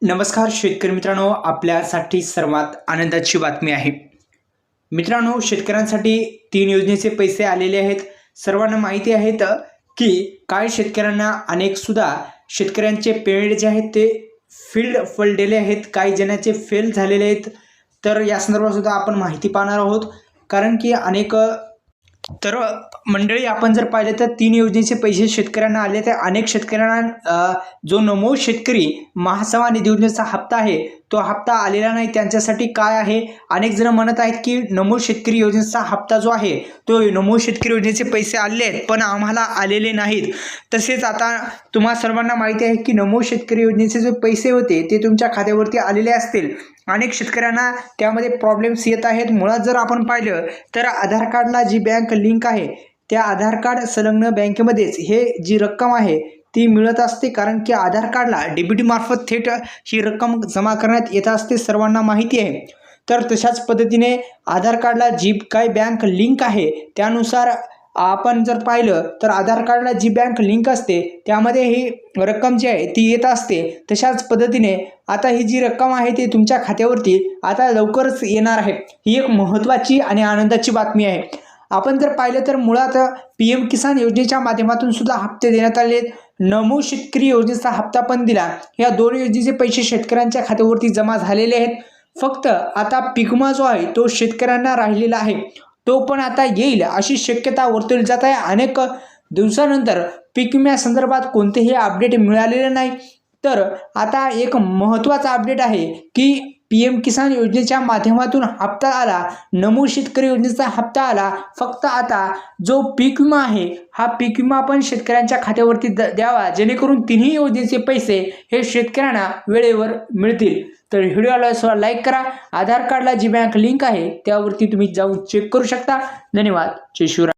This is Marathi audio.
नमस्कार शेतकरी मित्रांनो, आपल्यासाठी सर्वात आनंदाची बातमी आहे। मित्रांनो, शेतकऱ्यांसाठी 3 योजनेचे पैसे आलेले आहेत। सर्वांना माहिती आहे की काही शेतकऱ्यांना अनेक सुद्धा शेतकऱ्यांचे पेमेंट जे आहेत ते फॉल्टेले आहेत, काही जणांचे फेल झालेले आहेत। तर या संदर्भात सुद्धा आपण माहिती पाहणार आहोत, कारण की अनेक तर मंडळी आपण जर पाहिले तर 3 योजनेचे पैसे शेतकऱ्यांना आले। तर अनेक शेतकऱ्यांना जो नमो शेतकरी महासंवाद निधी योजनेचा हप्ता आहे तो हप्ता आलेला नाही। त्यांच्यासाठी काय आहे, अनेक जण म्हणत आहेत की नमो शेतकरी योजनेचा हप्ता जो आहे तो नमो शेतकरी योजनेचे पैसे आले आहेत पण आम्हाला आलेले नाहीत। तसेच आता तुम्हा सर्वांना माहिती आहे की नमो शेतकरी योजनेचे जे पैसे होते ते तुमच्या खात्यावरती आलेले असतील। अनेक शेतकऱ्यांना त्यामध्ये प्रॉब्लेम्स येत आहेत। मुळात जर आपण पाहिलं तर आधार कार्डला जी बँक लिंक आहे त्या आधार कार्ड संलग्न बँकेमध्येच हे जी रक्कम आहे ती मिळत असते, कारण की आधार कार्डला डीबीटी मार्फत थेट ही रक्कम जमा करण्यात येत असते, सर्वांना माहिती आहे। तर तशाच पद्धतीने आधार कार्डला जी काही बँक लिंक आहे त्यानुसार आपण जर पाहिलं तर आधार कार्डला जी बँक लिंक असते त्यामध्ये ही रक्कम जी आहे ती येत असते। तशाच पद्धतीने आता ही जी रक्कम आहे ती तुमच्या खात्यावरती आता लवकरच येणार आहे। ही एक महत्त्वाची आणि आनंदाची बातमी आहे। आपण जर पाहिलं तर मुळात PM किसान योजनेच्या माध्यमातून सुद्धा हप्ते देण्यात आले। नमो शेतकरी योजनेचा हप्ता पण दिला। या 2 योजनेचे पैसे शेतकऱ्यांच्या खात्यावरती जमा झालेले आहेत। फक्त आता पीक विमा जो आहे तो शेतकऱ्यांना राहिलेला आहे, तो पण आता येईल अशी शक्यता वर्तवली जात आहे। अनेक दिवसानंतर पीक विम्यासंदर्भात कोणतेही अपडेट मिळालेले नाही। तर आता एक महत्त्वाचा अपडेट आहे की PM किसान योजनेच्या माध्यमातून हप्ता आला, नमो शेतकरी योजनेचा हप्ता आला। फक्त आता जो पीक विमा आहे हा पीक विमा पण शेतकऱ्यांच्या खात्यावरती द्यावा, जेणेकरून तिन्ही योजनेचे पैसे हे शेतकऱ्यांना वेळेवर मिळतील। तर व्हिडिओला लाईक करा। आधार कार्डला जी बँक लिंक आहे त्यावरती तुम्ही जाऊन चेक करू शकता। धन्यवाद। जय शिवराय।